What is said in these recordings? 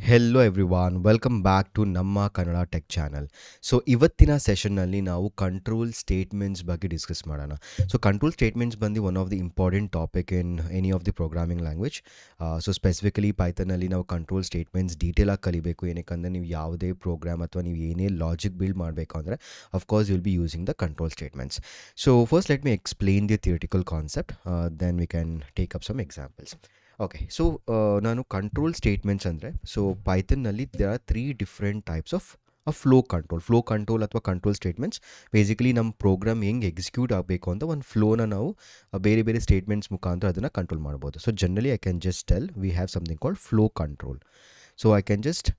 Hello everyone welcome back to ನಮ್ಮ Kannada tech channel. So ಇವತ್ತಿನ ಸೆಷನ್ನಲ್ಲಿ ನಾವು ಕಂಟ್ರೋಲ್ ಸ್ಟೇಟ್ಮೆಂಟ್ಸ್ ಬಗ್ಗೆ ಡಿಸ್ಕಸ್ ಮಾಡೋಣ. ಸೊ ಕಂಟ್ರೋಲ್ ಸ್ಟೇಟ್ಮೆಂಟ್ಸ್ ಬಂದು one of the important topic in any of the programming language. So specifically ಪೈಥನಲ್ಲಿ ನಾವು ಕಂಟ್ರೋಲ್ ಸ್ಟೇಟ್ಮೆಂಟ್ಸ್ ಡೀಟೇಲಾಗಿ ಕಲಿಬೇಕು. ಏನಕ್ಕೆ ನೀವು ಯಾವುದೇ ಪ್ರೋಗ್ರಾಮ್ ಅಥವಾ ನೀವು ಏನೇ ಲಾಜಿಕ್ ಬಿಲ್ಡ್ ಮಾಡಬೇಕು ಅಂದರೆ of course will be using the control statements. So first let me explain the theoretical concept, then we can take up some examples. Okay, so ನಾನು ಕಂಟ್ರೋಲ್ ಸ್ಟೇಟ್ಮೆಂಟ್ಸ್ ಅಂದರೆ, ಸೊ ಪೈಥನ್ನಲ್ಲಿ there are 3 different types of flow control ಅಥವಾ control statements. Basically ನಮ್ಮ program ಹೆಂಗೆ execute ಆಗಬೇಕು ಅಂತ ಒಂದು ಫ್ಲೋನ ನಾವು ಬೇರೆ ಬೇರೆ ಸ್ಟೇಟ್ಮೆಂಟ್ಸ್ ಮುಖಾಂತರ ಅದನ್ನು ಕಂಟ್ರೋಲ್ ಮಾಡ್ಬೋದು. So generally I can just tell V have something called flow control. So I can just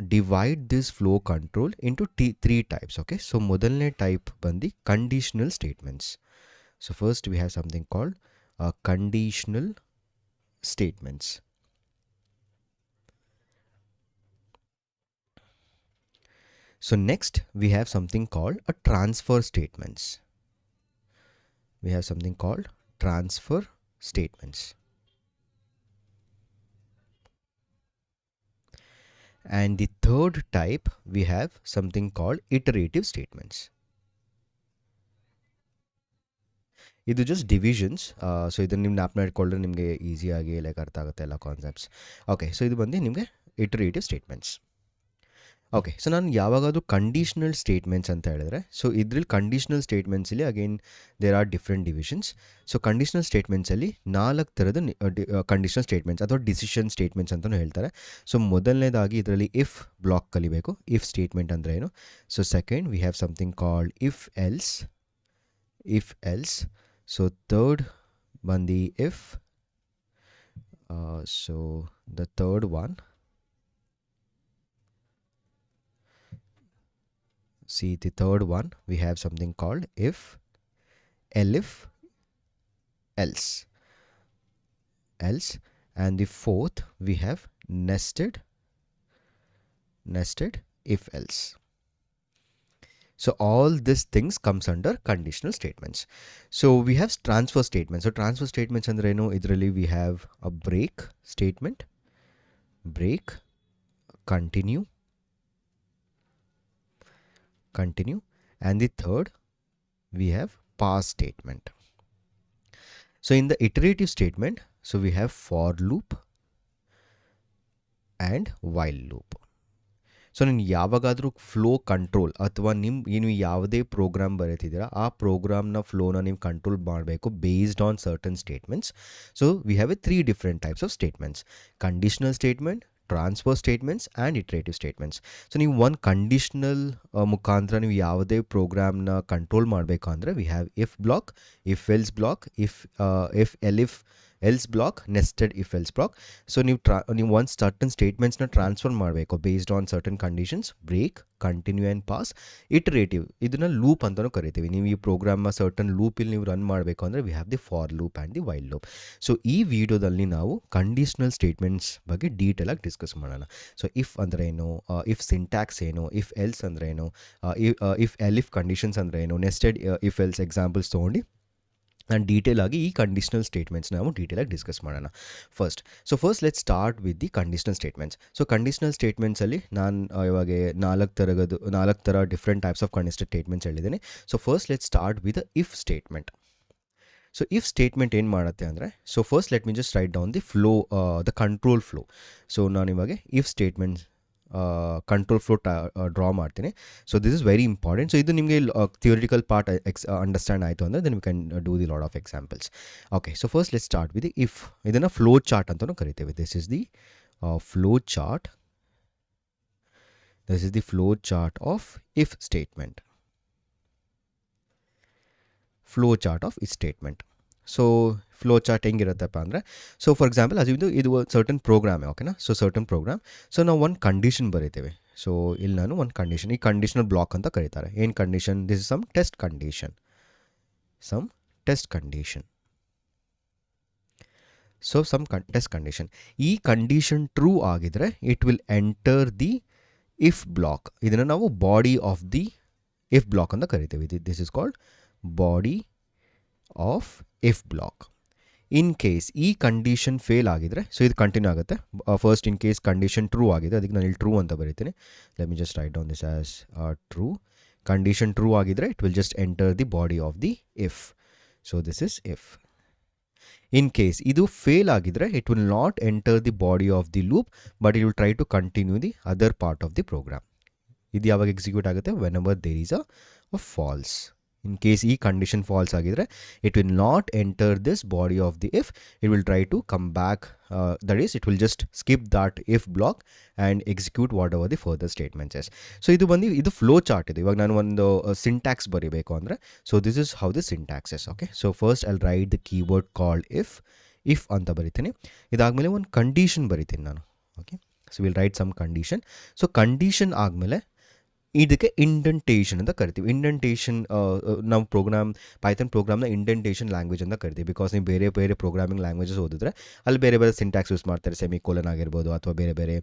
divide this flow control into 3 types. Okay, so ಮೊದಲನೇ ಟೈಪ್ ಬಂದು conditional statements. So first we have something called conditional statements. So next we have something called a transfer statements. We have something called transfer statements. And the third type we have something called iterative statements. ಇದು just divisions. So ಇದನ್ನು ನೀವು nap ಮಾಡಿಕೊಂಡ್ರೆ ನಿಮಗೆ ಈಸಿಯಾಗಿ like ಅರ್ಥ ಆಗುತ್ತೆ ಎಲ್ಲ concepts. Okay, so ಇದು ಬಂದು ನಿಮಗೆ ಇಟರೇಟಿವ್ ಸ್ಟೇಟ್ಮೆಂಟ್ಸ್. ಓಕೆ, ಸೊ ನಾನು ಯಾವಾಗಾದರೂ ಕಂಡೀಷ್ನಲ್ ಸ್ಟೇಟ್ಮೆಂಟ್ಸ್ ಅಂತ ಹೇಳಿದ್ರೆ, ಸೊ ಇದ್ರಲ್ಲಿ ಕಂಡೀಷ್ನಲ್ ಸ್ಟೇಟ್ಮೆಂಟ್ಸಲ್ಲಿ again there are different divisions. So conditional ಸ್ಟೇಟ್ಮೆಂಟ್ಸಲ್ಲಿ 4 ಥರದ ಕಂಡೀಷ್ನಲ್ ಸ್ಟೇಟ್ಮೆಂಟ್ಸ್ ಅಥವಾ ಡಿಸಿಷನ್ ಸ್ಟೇಟ್ಮೆಂಟ್ಸ್ ಅಂತಲೂ ಹೇಳ್ತಾರೆ. ಸೊ ಮೊದಲನೇದಾಗಿ ಇದರಲ್ಲಿ ಇಫ್ ಬ್ಲಾಕ್ ಕಲಿಬೇಕು. ಇಫ್ ಸ್ಟೇಟ್ಮೆಂಟ್ ಅಂದರೆ ಏನು? So second we have something called if else. So third bandi if. So the third one, see the third one we have something called if, elif, else. And the fourth we have nested if else. So all these things comes under conditional statements. So we have transfer statements. So transfer statements andre eno? Idralli we have a break statement, break, continue, and the third we have pass statement. So in the iterative statement, so we have for loop and while loop. So ನೀನು ಯಾವಾಗಾದರೂ flow control ಅಥವಾ ನೀವು ಯಾವುದೇ program ಬರೀತಿದ್ದೀರಾ ಆ ಪ್ರೋಗ್ರಾಮ್ನ ಫ್ಲೋನ ನೀವು control ಮಾಡಬೇಕು based on certain statements. So we have 3 different types of statements: conditional statement, transfer statements and iterative statements. So ನೀವು ಒಂದು ಕಂಡೀಷ್ನಲ್ ಮುಖಾಂತರ ನೀವು ಯಾವುದೇ ಪ್ರೋಗ್ರಾಮ್ನ ಕಂಟ್ರೋಲ್ ಮಾಡಬೇಕು ಅಂದರೆ we have if block, if else block, if else block, nested if else block. So ನೀವು ಒಂದು certain ಸ್ಟೇಟ್ಮೆಂಟ್ಸ್ನ ಟ್ರಾನ್ಸ್ಫರ್ ಮಾಡಬೇಕು based on certain conditions: break, continue and pass. Iterative ಇದನ್ನು ಲೂಪ್ ಅಂತಲೂ ಕರಿತೀವಿ. ನೀವು ಈ ಪ್ರೋಗ್ರಾಮ್ನ ಸರ್ಟನ್ ಲೂಪಲ್ಲಿ ನೀವು ರನ್ ಮಾಡಬೇಕು ಅಂದರೆ we have the for loop and the while loop. So ಈ ವಿಡಿಯೋದಲ್ಲಿ ನಾವು ಕಂಡೀಷ್ನಲ್ ಸ್ಟೇಟ್ಮೆಂಟ್ಸ್ ಬಗ್ಗೆ ಡೀಟೇಲಾಗಿ ಡಿಸ್ಕಸ್ ಮಾಡೋಣ. ಸೊ ಇಫ್ ಅಂದರೆ ಏನು, ಇಫ್ ಸಿಂಟ್ಯಾಕ್ಸ್ ಏನು, ಇಫ್ ಎಲ್ಸ್ ಅಂದರೆ ಏನು, ಇಫ್ ಎಲಿಫ್ ಕಂಡೀಷನ್ಸ್ ಅಂದರೆ ಏನು, ನೆಸ್ಟೆಡ್ ಇಫ್ ಎಲ್ಸ್ ಎಕ್ಸಾಂಪಲ್ಸ್ ತೊಗೊಂಡು ಆ್ಯಂಡ್ ಡೀಟೇಲ್ ಆಗಿ ಈ ಕಂಡೀಷ್ನಲ್ ಸ್ಟೇಟ್ಮೆಂಟ್ಸ್ ನಾವು ಡೀಟೇಲಾಗಿ ಡಿಸ್ಕಸ್ ಮಾಡೋಣ. First let start with the conditional statements. So conditional ಸ್ಟೇಟ್ಮೆಂಟ್ಸಲ್ಲಿ ನಾನು ಇವಾಗ 4 ಥರ different types of conditional statements ಹೇಳಿದ್ದೀನಿ. So first let start with the if statement. So if statement ಏನು ಮಾಡುತ್ತೆ ಅಂದರೆ, so first let me just write down the flow, the control flow. So ನಾನು ಇವಾಗ if statement control flow draw ಮಾಡ್ತೀನಿ. So this is very important. So ಇದು ನಿಮಗೆ theoretical part understand ಆಯಿತು ಅಂದರೆ then we can do the lot of examples. Okay, so first let start with if. ಇದನ್ನು flow chart ಅಂತಲೂ ಕರಿತೇವೆ. This is the flow chart. This is the flow chart of if statement. Flow chart of if statement. So flow chart ಹೆಂಗಿರುತ್ತಪ್ಪ ಅಂದರೆ, so for example ಇದು certain program, ಓಕೆನಾ? So certain program. So ನಾವು ಒಂದು condition ಬರೀತೇವೆ. So ಇಲ್ಲಿ ನಾನು ಒಂದು condition, ಈ ಕಂಡೀಷನಲ್ ಬ್ಲಾಕ್ ಅಂತ ಕರೀತಾರೆ. ಏನು condition? This is some test condition. So test condition. ಈ ಕಂಡೀಷನ್ ಟ್ರೂ ಆಗಿದ್ರೆ it will enter the if block. ಇದನ್ನು ನಾವು body of the if block ಅಂತ ಕರಿತೇವೆ. This is called body of if block. In case ಈ condition fail ಆಗಿದ್ರೆ, so ಇದು continue ಆಗುತ್ತೆ. First in case condition true ಆಗಿದೆ, ಅದಕ್ಕೆ ನಾನು ಇಲ್ಲಿ ಟ್ರೂ ಅಂತ ಬರೀತೀನಿ. Let me just write down this as true. Condition true ಆಗಿದ್ರೆ it will just enter the body of the if. So this is if. In case ಇದು fail ಆಗಿದ್ರೆ it will not enter the body of the loop, but it will try to continue the other part of the program. ಇದು ಯಾವಾಗ execute ಆಗುತ್ತೆ? Whenever there is a false. In case ಈ condition false ಆಗಿದ್ರೆ it will not enter this body of the if, it will try to come back, that is it will just skip that if block and execute whatever the further statements is. So ಇದು flow chart ಇದೆ. ಇವಾಗ ನಾನು ಒಂದು syntax ಬರೀಬೇಕು ಅಂದರೆ, so this is how the syntax is. Okay, so first I write the keyword called if ಅಂತ ಬರಿತೀನಿ. ಇದಾದಮೇಲೆ ಒಂದು ಕಂಡೀಷನ್ ಬರಿತೀನಿ ನಾನು. Okay, so will write some condition. So condition ಆದಮೇಲೆ ಇದಕ್ಕೆ ಇಂಡೆಂಟೇಷನ್ ಅಂತ ಕರಿತೀವಿ. ಇಂಡೆಂಟೇಷನ್ ನಾವು ಪೈಥಾನ್ ಪ್ರೋಗ್ರಾಮ್ನ ಇಂಡೆಂಟೇಷನ್ ಲ್ಯಾಂಗ್ವೇಜ್ ಅಂತ ಕರಿತೀವಿ. ಬಿಕಾಸ್ ನೀವು ಬೇರೆ ಬೇರೆ ಪ್ರೋಗ್ರಾಮಿಂಗ್ ಲ್ಯಾಂಗ್ವೇಜಸ್ ಓದಿದ್ರೆ ಅಲ್ಲಿ ಬೇರೆ ಬೇರೆ ಸಿಂಟ್ಯಾಕ್ಸ್ ಯೂಸ್ ಮಾಡ್ತಾರೆ. ಸೆಮಿಕೋಲನ್ ಆಗಿರ್ಬೋದು ಅಥವಾ ಬೇರೆ ಬೇರೆ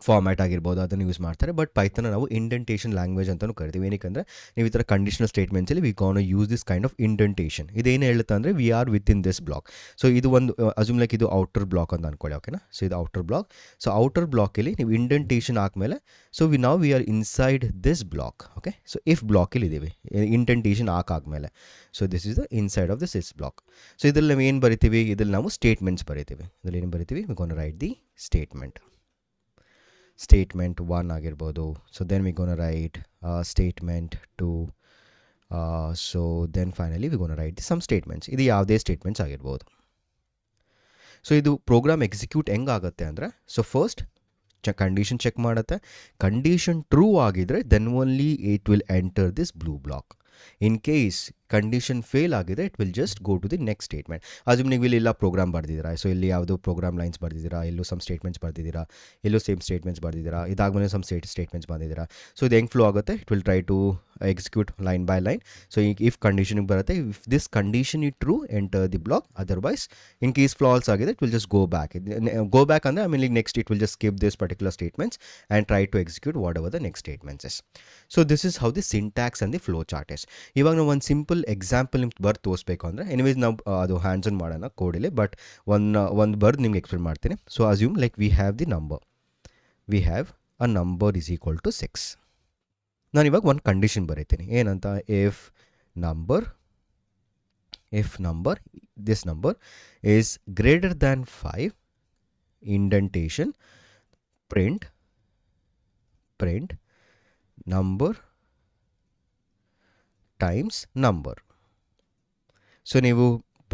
ಫಾರ್ಮ್ಯಾಟ್ ಆಗಿರ್ಬೋದು, ಅದನ್ನು ಯೂಸ್ ಮಾಡ್ತಾರೆ. ಬಟ್ ಪೈಥಾನ್ ನಾವು ಇಂಡೆಂಟೇಷನ್ ಲ್ಯಾಂಗ್ವೇಜ್ ಅಂತಲೂ ಕರಿತೀವಿ. ಏನಕ್ಕೆ ನೀವು ಈ ಥರ ಕಂಡೀಷನಲ್ ಸ್ಟೇಟ್ಮೆಂಟ್ಸಲ್ಲಿ we gonna use this kind of indentation. ಇದೇನು ಹೇಳುತ್ತೆ ಅಂದರೆ we are within this block. So ಇದು ಒಂದು ಅಸ್ಯೂಮ್ ಲೈಕ್ ಇದು ಔಟರ್ ಬ್ಲಾಕ್ ಅಂತ ಅನ್ಕೊಳ್ಳಿ. ಓಕೆನಾ, ಸೊ ಇದು ಔಟರ್ ಬ್ಲಾಕ್. ಸೊ ಔಟರ್ ಬ್ಲಾಕಲ್ಲಿ ನೀವು ಇಂಡೆಂಟೇಷನ್ ಆದಮೇಲೆ so we are inside this block. Okay, so if ಬ್ಲಾಕಲ್ಲಿ ಇದ್ದೀವಿ ಇಂಡೆಂಟೇಷನ್ ಹಾಕಾದ್ಮೇಲೆ. So this is the inside of this is block. So ಇದ್ರಲ್ಲಿ ನಾವು ಏನು ಬರಿತೀವಿ? ಇದ್ರಲ್ಲಿ ನಾವು ಸ್ಟೇಟ್ಮೆಂಟ್ಸ್ ಬರಿತೀವಿ. ಇದರಲ್ಲಿ ಏನು ಬರಿತೀವಿ? We gonna write the statement 1 ಆಗಿರ್ಬೋದು. So then we gonna write statement 2. So then finally we gonna write some statements. ಇದು ಯಾವುದೇ ಸ್ಟೇಟ್ಮೆಂಟ್ಸ್ ಆಗಿರ್ಬೋದು. ಸೊ ಇದು ಪ್ರೋಗ್ರಾಮ್ ಎಕ್ಸಿಕ್ಯೂಟ್ ಹೆಂಗಾಗುತ್ತೆ ಅಂದರೆ, ಸೊ ಫಸ್ಟ್ ಕಂಡೀಷನ್ ಚೆಕ್ ಮಾಡುತ್ತೆ. ಕಂಡೀಷನ್ ಟ್ರೂ ಆಗಿದ್ರೆ then only it will enter this blue block. In case condition fail ಆಗಿದೆ it will just go to the next statement. Assume ನೀವು ಇಲ್ಲಿ ಎಲ್ಲ ಪ್ರೋಗ್ರಾಮ್ ಬರ್ದಿದ್ದೀರಾ. ಸೊ ಇಲ್ಲಿ ಯಾವುದೋ ಪ್ರೋಗ್ರಾಮ್ ಲೈನ್ಸ್ ಬರ್ದಿದ್ದೀರಾ, ಎಲ್ಲೂ some statements ಬರ್ದಿದ್ದೀರಾ, ಎಲ್ಲೂ ಸೇಮ್ ಸ್ಟೇಟ್ಮೆಂಟ್ಸ್ ಬರ್ದಿದ್ದೀರಾ, ಇದಾದ್ಮೇಲೆ ಸಮ್ ಸ್ಟೇಟ್ಮೆಂಟ್ಸ್ ಬಂದಿದ್ದೀರಾ. ಸೊ ಇದು ಹೆಂಗೆ ಫ್ಲೋ ಆಗುತ್ತೆ? It will try to execute line by line. So if ಕಂಡೀಷನ್ಗೆ ಬರುತ್ತೆ, if this condition it true enter the block, otherwise in case false ಆಗಿದೆ it will just go back. ಅಂದರೆ ಆಮೇಲೆ next it will just skip this particular statements and try to execute whatever the next statements is. So this is how the syntax and the flow chart is. ಇವಾಗ ನಾವು ಒಂದು simple example ನಿಮ್ಗೆ ಬರ್ದು ತೋರಿಸ್ಬೇಕು ಅಂದರೆ, anyways ನಾವು ಅದು hands on ಮಾಡೋಣ ಕೋಡಿಲಿ, ಬಟ್ ಒಂದು ಬರ್ದು ನಿಮ್ಗೆ ಎಕ್ಸ್ಪ್ಲೇನ್ ಮಾಡ್ತೀನಿ. So assume like we have a number is equal to 6. ನಾನು ಇವಾಗ ಒಂದು ಕಂಡೀಷನ್ ಬರೀತೀನಿ. ಏನಂತ? If number this number is greater than 5, indentation print number times number. So ನೀವು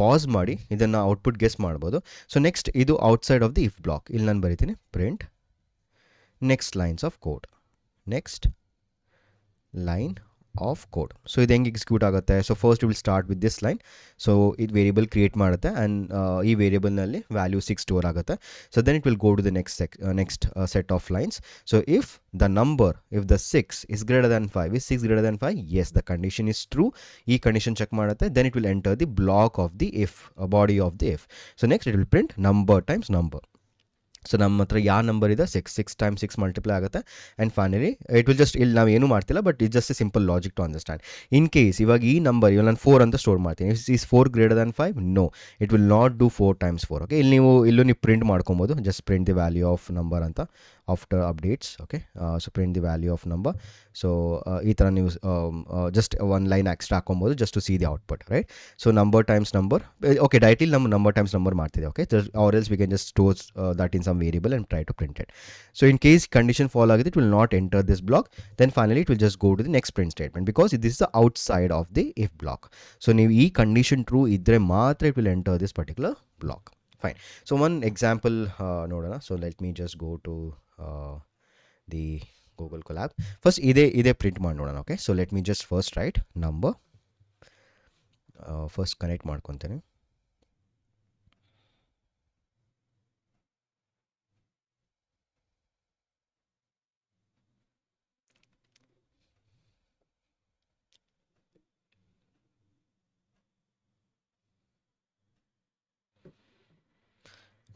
ಪಾಸ್ ಮಾಡಿ ಇದನ್ನು ಔಟ್ಪುಟ್ ಗೆಸ್ ಮಾಡ್ಬೋದು. ಸೊ ನೆಕ್ಸ್ಟ್ ಇದು outside of the if block. ಇಲ್ಲಿ ನಾನು ಬರೀತೀನಿ print next lines of code, next line of code. So ಇದು ಹೆಂಗೆ ಎಕ್ಸಿಕ್ಯೂಟ್ ಆಗುತ್ತೆ? So first will start with this line. So ಇದು ವೇರಿಯಬಲ್ ಕ್ರಿಯೇಟ್ ಮಾಡುತ್ತೆ ಆ್ಯಂಡ್ ಈ ವೇರಿಯಬಲ್ನಲ್ಲಿ ವ್ಯಾಲ್ಯೂ 6 ಸ್ಟೋರ್ ಆಗುತ್ತೆ. So then it will go to the next set of lines. So if the 6 is greater than 5, is 6 greater than 5? Yes, the condition is true. ಈ condition check ಮಾಡುತ್ತೆ. Then it will enter the block of the if, body of the if. So next it will print number times number. So ನಮ್ಮ ಹತ್ರ ಯಾವ number ಇದೆ? 6 times 6 multiply ಆಗುತ್ತೆ. And finally it will just, ಇಲ್ಲಿ ನಾವು ಏನೂ ಮಾಡ್ತಿಲ್ಲ, but it just a simple logic to understand. In case ಇವಾಗ ಈ ನಂಬರ್ ಇವಾಗ ನಾನು 4 ಅಂತ ಸ್ಟೋರ್ ಮಾಡ್ತೀನಿ. Is 4 greater than 5? No, it will not do 4 times 4. Okay, ಇಲ್ಲೂ ನೀವು ಪ್ರಿಂಟ್ ಮಾಡ್ಕೊಬೋದು. Just print the value of number ಅಂತ after updates. Okay, so print the value of number. So ಈ ಥರ ನೀವು ಜಸ್ಟ್ ಒನ್ ಲೈನ್ ಎಕ್ಸ್ಟ್ರಾ ಹಾಕೊಬೋದು just to see the output, right? So number times number. Okay, directly ನಮ್ಮ number times number ಮಾಡ್ತಿದೆ. Okay, or else we can just store that in some variable and try to print it. So in case condition fall agide, it will not enter this block. Then finally it will just go to the next print statement because this is the outside of the if block. So ನೀವು ಈ condition true ಇದ್ರೆ ಮಾತ್ರ it will enter this particular block. Fine. So one example ನೋಡೋಣ. So let me just go to the Google Colab. First ಇದೇ print ಮಾಡಿ ನೋಡೋಣ. Okay, so let me just first write number. First connect ಮಾಡ್ಕೊತೀನಿ.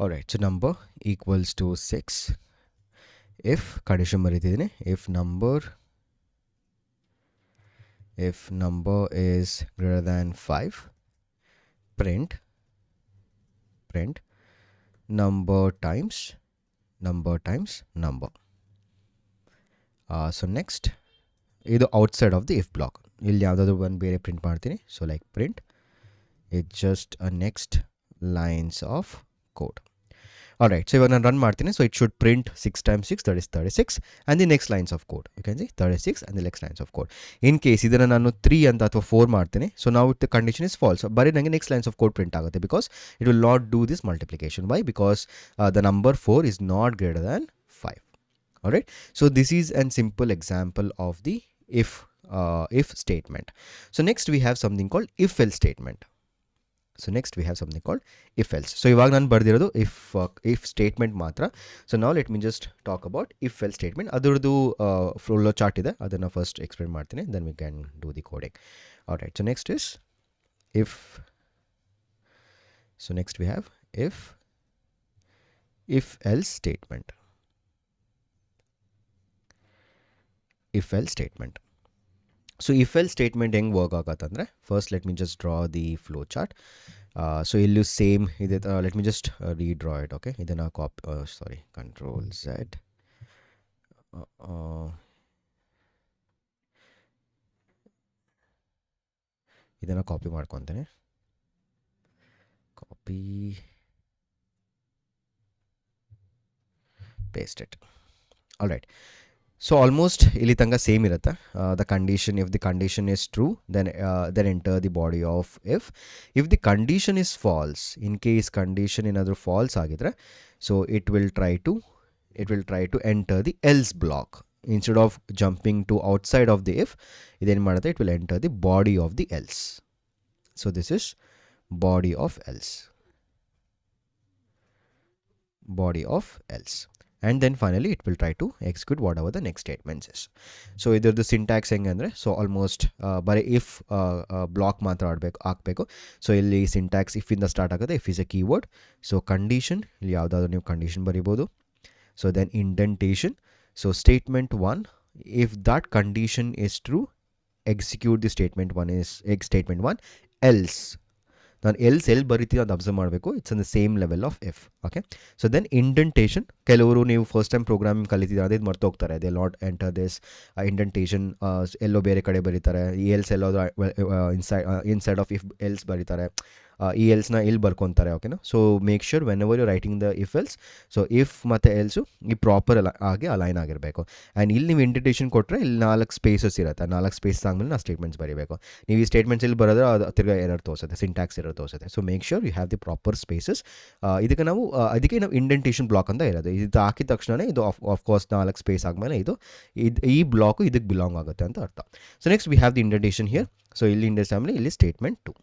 Alright, so number equals to 6. If condition ಬರೀತಿದ್ದೀನಿ, if number is greater than 5, print print number times number times number. So next, ಇದು outside of the if block. ಇಲ್ಲಿ ಯಾವುದಾದ್ರು ಒಂದು ಬೇರೆ print ಮಾಡ್ತೀನಿ. So like print it just a next lines of code. Alright, so ಇವಾಗ ನಾನು run ಮಾಡ್ತೀನಿ. So it should print 6 times 6, that is 36, and the next lines of code. You can see 36 and the next lines of code. In case ಇದನ್ನು ನಾನು 3 ಅಂತ ಅಥವಾ 4 ಮಾಡ್ತೀನಿ, so now the condition is false. ಬರೀ ನನಗೆ next lines of code print ಆಗುತ್ತೆ because it will not do this multiplication. Why? Because the number 4 is not greater than 5. Alright, so this is a simple example of the if statement. So next we have something called if else statement. So next we have something called if else. So ಇವಾಗ ನಾನು ಬರ್ದಿರೋದು if statement ಮಾತ್ರ. So now let me just talk about if else statement. ಅದರದ್ದು flow chart ಇದೆ, ಅದನ್ನು first explain ಮಾಡ್ತೀನಿ, then we can do the coding. Alright, so next is if. So next we have if else statement. If else statement. So if else statement ಹೆಂಗೆ work ಆಗತ್ತಂದರೆ, first let me just draw the flow chart. So ಇಲ್ಲೂ same ಇದೆ. Let me just redraw it. Okay, ಇದನ್ನು control Z. ಇದನ್ನು copy ಮಾಡ್ಕೊತೇನೆ. Copy, paste it. Alright, so almost ಇಲ್ಲಿ ತನಕ same ಇರುತ್ತೆ. The condition, if the condition is true then enter the body of if the condition is false, in case condition ಏನಾದರೂ false ಆಗಿದ್ರೆ, so it will try to enter the else block. Instead of jumping to outside of the if, ಇದೇನು ಮಾಡುತ್ತೆ, it will enter the body of the else. So this is body of else. And then finally it will try to execute whatever the next statements is. So ಇದ್ರದ್ದು syntax ಹೆಂಗೆ ಅಂದರೆ, so almost ಬರೀ if block ಮಾತ್ರ ಹಾಕಬೇಕು. So ಇಲ್ಲಿ syntax if ಇಂದ start ಆಗುತ್ತೆ. If is a keyword. So condition, ಇಲ್ಲಿ ಯಾವುದಾದ್ರೂ ನೀವು ಕಂಡೀಷನ್ ಬರಿಬೋದು. So then indentation. So statement 1, if that condition is true, execute the statement 1 else. ನಾನು ಎಲ್ಲಿ ಬರೀತೀವಿ ಅದು ಅಬ್ಸರ್ವ್ ಮಾಡಬೇಕು. It's in the same level of if. Okay, so then indentation. ಕೆಲವರು ನೀವು ಫಸ್ಟ್ ಟೈಮ್ ಪ್ರೋಗ್ರಾಮಿಂಗ್ ಕಲಿತಿದ್ದಾರೆ, ಅದೇ ಮರ್ತು ಹೋಗ್ತಾರೆ. They not enter this indentation. ಎಲ್ಲೋ ಬೇರೆ ಕಡೆ ಬರೀತಾರೆ. ಈ ಎಲ್ಸ್ ಎಲ್ಲೋದು ಇನ್ಸೈಡ್ ಆಫ್ ಇಫ್ ಎಲ್ಸ್ ಬರೀತಾರೆ. ಈ ಎಲ್ಸ್ನ ಇಲ್ಲಿ ಬರ್ಕೊತಾರೆ. ಓಕೆನಾ, so make sure whenever you writing the if else, so if ಮತ್ತು ಎಲ್ಸು ಈ ಪ್ರಾಪರ್ ಆಗಿ ಅಲೈನ್ ಆಗಿರಬೇಕು. ಆ್ಯಂಡ್ ಇಲ್ಲಿ ನೀವು ಇಂಡೆಂಟೇಷನ್ ಕೊಟ್ಟರೆ ಇಲ್ಲಿ 4 ಸ್ಪೇಸಸ್ ಇರುತ್ತೆ. 4 ಸ್ಪೇಸ್ ಆದಮೇಲೆ ನಾವು ಸ್ಟೇಟ್ಮೆಂಟ್ಸ್ ಬರೀಬೇಕು. ನೀವು ಈ ಸ್ಟೇಟ್ಮೆಂಟ್ಸ್ ಇಲ್ಲಿ ಬರೋದ್ರೆ ಅದು ತಿರ್ಗಾ ಎರರ್ ತೋರಿಸುತ್ತೆ, ಸಿಂಟ್ಯಾಕ್ಸ್ ಎರರ್ ತೋರಿಸುತ್ತೆ. So make sure you have the proper spaces. ಅದಕ್ಕೆ ನಾವು ಇಂಡೆಂಟೇಷನ್ ಬ್ಲಾಕ್ ಅಂತ ಇರೋದು. ಇದು ಹಾಕಿದ ತಕ್ಷಣ ಇದು ಆಫ್ಕೋರ್ಸ್ 4 ಸ್ಪೇಸ್ ಆದಮೇಲೆ ಈ ಬ್ಲಾಕು ಇದಕ್ಕೆ ಬಿಲಾಂಗ್ ಆಗುತ್ತೆ ಅಂತ ಅರ್ಥ. So next we have the indentation here. So ಇಲ್ಲಿ ಇಂಡೆಂಟ್ ಆಮೇಲೆ ಇಲ್ಲಿ ಸ್ಟೇಟ್ಮೆಂಟ್ 2.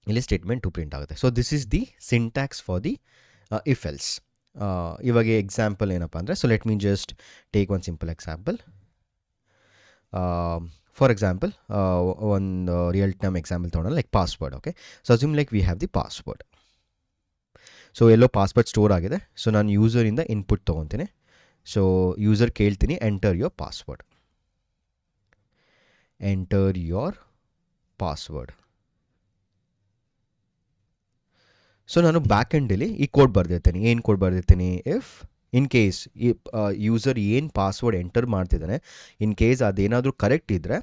ಇಲ್ಲಿ ಸ್ಟೇಟ್ಮೆಂಟ್ 2 ಪ್ರಿಂಟ್ ಆಗುತ್ತೆ. So this is the syntax for the if else. ಇವಾಗ ಎಕ್ಸಾಂಪಲ್ ಏನಪ್ಪ ಅಂದರೆ, so let me just take one simple example. For example ಒಂದು ರಿಯಲ್ ಟೈಮ್ ಎಕ್ಸಾಂಪಲ್ ತೊಗೊಳೋಣ, like password. Okay, so assume like we have the password. So ಎಲ್ಲೋ password store ಆಗಿದೆ. So ನಾನು ಯೂಸರಿಂದ input ತೊಗೊತೀನಿ. So user ಕೇಳ್ತೀನಿ, enter your password. So ನಾನು back ಎಂಡಲ್ಲಿ ಈ ಕೋಡ್ ಬರೆದಿರ್ತೀನಿ. ಏನು ಕೋಡ್ ಬರೆದಿರ್ತೀನಿ, ಇಫ್ ಇನ್ ಕೇಸ್ ಯೂಸರ್ ಏನು ಪಾಸ್ವರ್ಡ್ ಎಂಟರ್ ಮಾಡ್ತಿದ್ದಾನೆ, ಇನ್ ಕೇಸ್ ಅದೇನಾದರೂ ಕರೆಕ್ಟ್ ಇದ್ದರೆ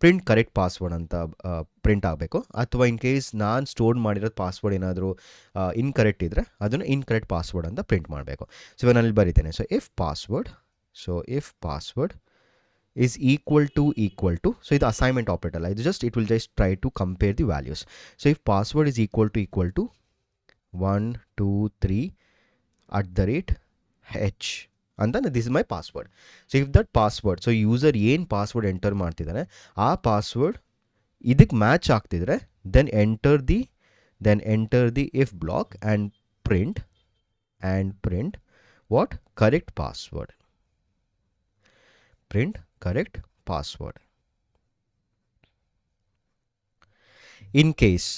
ಪ್ರಿಂಟ್ ಕರೆಕ್ಟ್ ಪಾಸ್ವರ್ಡ್ ಅಂತ ಪ್ರಿಂಟ್ ಆಗಬೇಕು. ಅಥವಾ ಇನ್ ಕೇಸ್ ನಾನು ಸ್ಟೋರ್ ಮಾಡಿರೋದು ಪಾಸ್ವರ್ಡ್ ಏನಾದರೂ ಇನ್ಕರೆಕ್ಟ್ ಇದ್ದರೆ ಅದನ್ನು ಇನ್ಕರೆಕ್ಟ್ ಪಾಸ್ವರ್ಡ್ ಅಂತ ಪ್ರಿಂಟ್ ಮಾಡಬೇಕು. ಸೊ ಇವಾಗ ನಾನು ಇಲ್ಲಿ ಬರೀತೇನೆ. So if password is equal to, so ಇದು ಅಸೈನ್ಮೆಂಟ್ ಆಪರೇಟರ್ ಅಲ್ಲ, ಇದು just it will just try to compare the values. So if password is equal to 1 2 3 @h ಅಂತ this is my password. So if that password, so user ಏನು password enter ಮಾಡ್ತಿದ್ದಾನೆ ಆ password ಇದಕ್ಕೆ match ಆಗ್ತಿದ್ರೆ then enter the if block and print what correct password. print correct password. In case